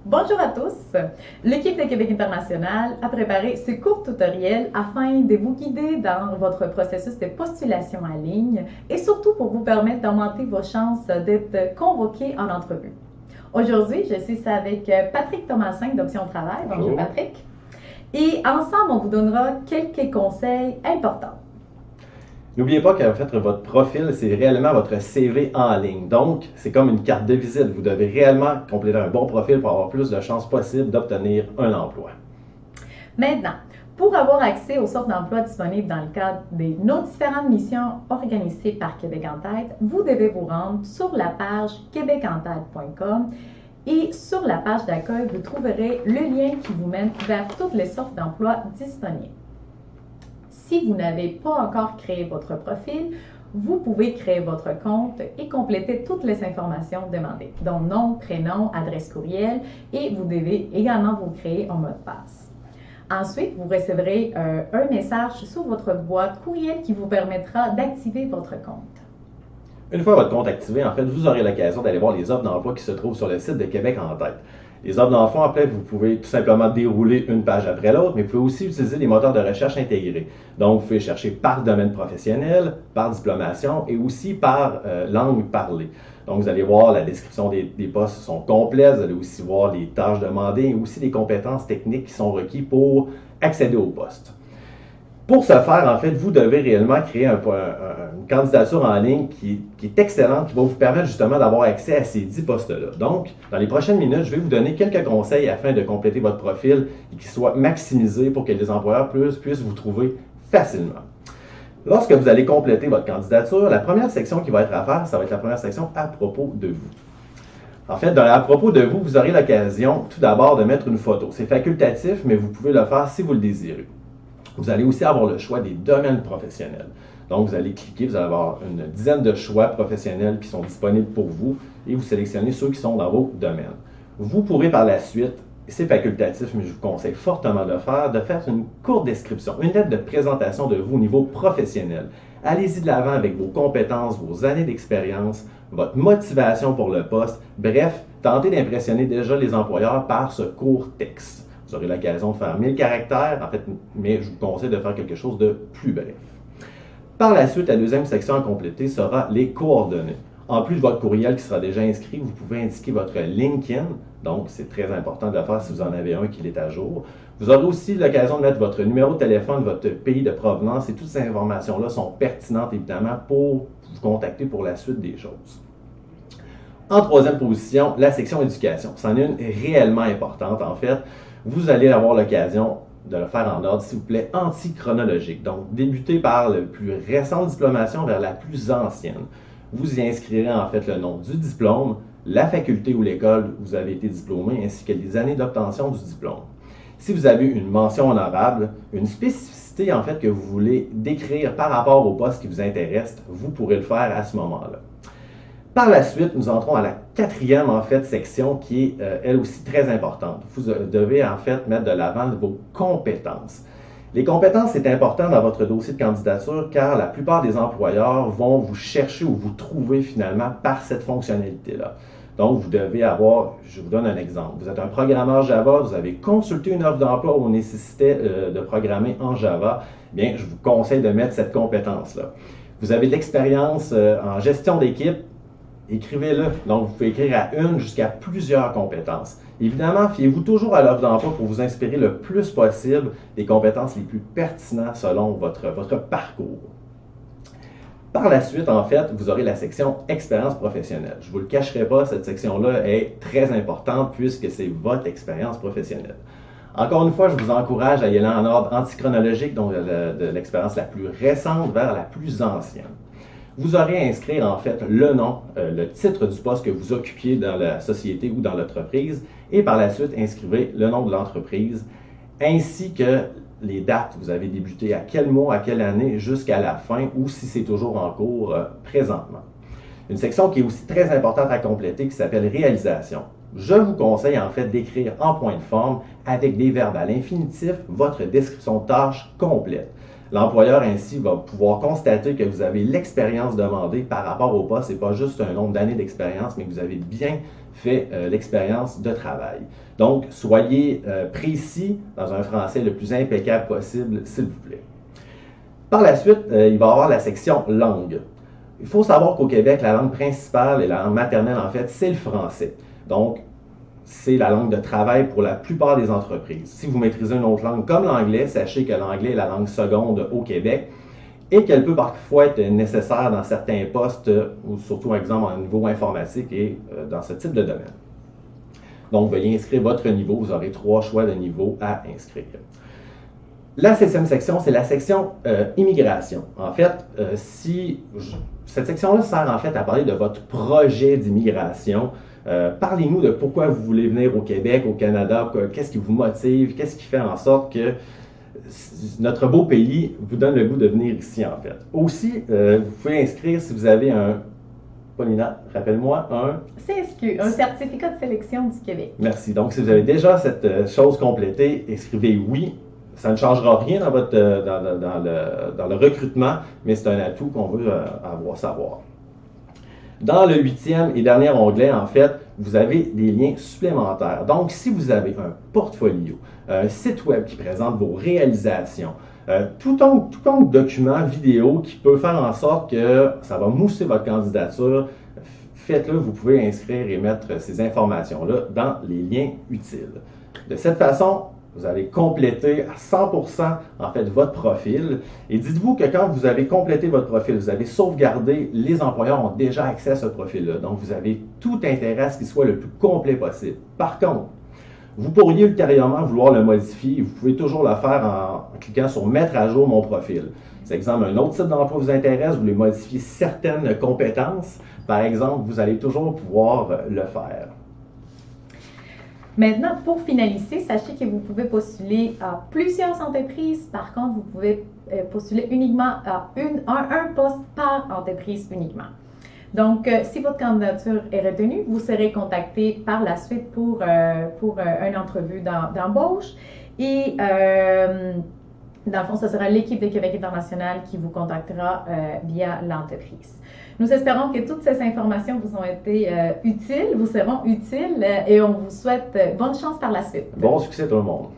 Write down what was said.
Bonjour à tous! L'équipe de Québec International a préparé ce court tutoriel afin de vous guider dans votre processus de postulation en ligne et surtout pour vous permettre d'augmenter vos chances d'être convoqué en entrevue. Aujourd'hui, je suis avec Patrick Thomasin d'Option Travail. Bonjour Patrick! Et ensemble, on vous donnera quelques conseils importants. N'oubliez pas qu'en fait, votre profil, c'est réellement votre CV en ligne. Donc, c'est comme une carte de visite. Vous devez réellement compléter un bon profil pour avoir plus de chances possibles d'obtenir un emploi. Maintenant, pour avoir accès aux sortes d'emplois disponibles dans le cadre de nos différentes missions organisées par Québec en tête, vous devez vous rendre sur la page québecentête.com et sur la page d'accueil, vous trouverez le lien qui vous mène vers toutes les sortes d'emplois disponibles. Si vous n'avez pas encore créé votre profil, vous pouvez créer votre compte et compléter toutes les informations demandées, dont nom, prénom, adresse courriel, et vous devez également vous créer un mot de passe. Ensuite, vous recevrez un message sur votre boîte courriel qui vous permettra d'activer votre compte. Une fois votre compte activé, en fait, vous aurez l'occasion d'aller voir les offres d'emploi qui se trouvent sur le site de Québec en tête. Les offres d'emploi, en fait, vous pouvez tout simplement dérouler une page après l'autre, mais vous pouvez aussi utiliser des moteurs de recherche intégrés. Donc, vous pouvez chercher par domaine professionnel, par diplomation et aussi par langue parlée. Donc, vous allez voir la description des postes sont complètes, vous allez aussi voir les tâches demandées et aussi les compétences techniques qui sont requises pour accéder au poste. Pour ce faire, en fait, vous devez réellement créer une candidature en ligne qui est excellente, qui va vous permettre justement d'avoir accès à ces 10 postes-là. Donc, dans les prochaines minutes, je vais vous donner quelques conseils afin de compléter votre profil et qu'il soit maximisé pour que les employeurs puissent vous trouver facilement. Lorsque vous allez compléter votre candidature, la première section qui va être à faire, ça va être la première section à propos de vous. En fait, à propos de vous, vous aurez l'occasion tout d'abord de mettre une photo. C'est facultatif, mais vous pouvez le faire si vous le désirez. Vous allez aussi avoir le choix des domaines professionnels. Donc, vous allez cliquer, vous allez avoir une dizaine de choix professionnels qui sont disponibles pour vous et vous sélectionnez ceux qui sont dans vos domaines. Vous pourrez par la suite, c'est facultatif, mais je vous conseille fortement de le faire, de faire une courte description, une lettre de présentation de vous au niveau professionnel. Allez-y de l'avant avec vos compétences, vos années d'expérience, votre motivation pour le poste. Bref, tentez d'impressionner déjà les employeurs par ce court texte. Vous aurez l'occasion de faire 1000 caractères, en fait, mais je vous conseille de faire quelque chose de plus bref. Par la suite, la deuxième section à compléter sera les coordonnées. En plus de votre courriel qui sera déjà inscrit, vous pouvez indiquer votre LinkedIn, donc c'est très important de le faire si vous en avez un qui est à jour. Vous aurez aussi l'occasion de mettre votre numéro de téléphone, votre pays de provenance, et toutes ces informations-là sont pertinentes évidemment pour vous contacter pour la suite des choses. En troisième position, la section éducation. C'en est une réellement importante en fait. Vous allez avoir l'occasion de le faire en ordre, s'il vous plaît, anti-chronologique. Donc, débutez par le plus récent diplomation vers la plus ancienne. Vous y inscrirez en fait le nom du diplôme, la faculté ou l'école où vous avez été diplômé, ainsi que les années d'obtention du diplôme. Si vous avez une mention honorable, une spécificité en fait que vous voulez décrire par rapport au poste qui vous intéresse, vous pourrez le faire à ce moment-là. Par la suite, nous entrons à la quatrième en fait section qui est elle aussi très importante. Vous devez en fait mettre de l'avant vos compétences. Les compétences, c'est important dans votre dossier de candidature car la plupart des employeurs vont vous chercher ou vous trouver finalement par cette fonctionnalité-là. Donc, vous devez avoir, je vous donne un exemple, vous êtes un programmeur Java, vous avez consulté une offre d'emploi où on nécessitait de programmer en Java, bien, je vous conseille de mettre cette compétence-là. Vous avez de l'expérience en gestion d'équipe, écrivez-le. Donc, vous pouvez écrire à une jusqu'à plusieurs compétences. Évidemment, fiez-vous toujours à l'offre d'emploi pour vous inspirer le plus possible des compétences les plus pertinentes selon votre parcours. Par la suite, en fait, vous aurez la section expérience professionnelle. Je ne vous le cacherai pas, cette section-là est très importante puisque c'est votre expérience professionnelle. Encore une fois, je vous encourage à y aller en ordre antichronologique, donc de l'expérience la plus récente vers la plus ancienne. Vous aurez à inscrire en fait le nom, le titre du poste que vous occupiez dans la société ou dans l'entreprise et par la suite inscrivez le nom de l'entreprise ainsi que les dates. Vous avez débuté à quel mois, à quelle année jusqu'à la fin ou si c'est toujours en cours présentement. Une section qui est aussi très importante à compléter qui s'appelle réalisation. Je vous conseille en fait d'écrire en point de forme avec des verbes à l'infinitif votre description de tâche complète. L'employeur ainsi va pouvoir constater que vous avez l'expérience demandée par rapport au poste et pas juste un nombre d'années d'expérience, mais que vous avez bien fait l'expérience de travail. Donc, soyez précis dans un français le plus impeccable possible, s'il vous plaît. Par la suite, il va y avoir la section langue. Il faut savoir qu'au Québec, la langue principale et la langue maternelle, en fait, c'est le français. Donc, c'est la langue de travail pour la plupart des entreprises. Si vous maîtrisez une autre langue comme l'anglais, sachez que l'anglais est la langue seconde au Québec et qu'elle peut parfois être nécessaire dans certains postes, ou surtout, par exemple, au niveau informatique et dans ce type de domaine. Donc, veuillez inscrire votre niveau. Vous aurez 3 choix de niveau à inscrire. La 7e section, c'est la section immigration. En fait, cette section-là sert en fait à parler de votre projet d'immigration. Parlez-nous de pourquoi vous voulez venir au Québec, au Canada, qu'est-ce qui vous motive, qu'est-ce qui fait en sorte que notre beau pays vous donne le goût de venir ici, en fait. Aussi, vous pouvez inscrire si vous avez Paulina, rappelle-moi, CSQ, un certificat de sélection du Québec. Merci. Donc, si vous avez déjà cette chose complétée, écrivez oui. Ça ne changera rien dans le recrutement, mais c'est un atout qu'on veut savoir. Dans le 8e et dernier onglet, en fait, vous avez des liens supplémentaires. Donc, si vous avez un portfolio, un site web qui présente vos réalisations, tout document vidéo qui peut faire en sorte que ça va mousser votre candidature, faites-le, vous pouvez inscrire et mettre ces informations-là dans les liens utiles. De cette façon, vous allez compléter à 100% en fait votre profil. Et dites-vous que quand vous avez complété votre profil, vous avez sauvegardé, les employeurs ont déjà accès à ce profil-là. Donc, vous avez tout intérêt à ce qu'il soit le plus complet possible. Par contre, vous pourriez ultérieurement vouloir le modifier. Vous pouvez toujours le faire en cliquant sur « Mettre à jour mon profil ». C'est exemple, un autre type d'emploi vous intéresse, vous voulez modifier certaines compétences. Par exemple, vous allez toujours pouvoir le faire. Maintenant, pour finaliser, sachez que vous pouvez postuler à plusieurs entreprises. Par contre, vous pouvez postuler uniquement à un poste par entreprise uniquement. Donc, si votre candidature est retenue, vous serez contacté par la suite pour une entrevue d'embauche. Et dans le fond, ce sera l'équipe de Québec International qui vous contactera via l'entreprise. Nous espérons que toutes ces informations vous ont été utiles, vous seront utiles et on vous souhaite bonne chance par la suite. Bon succès tout le monde.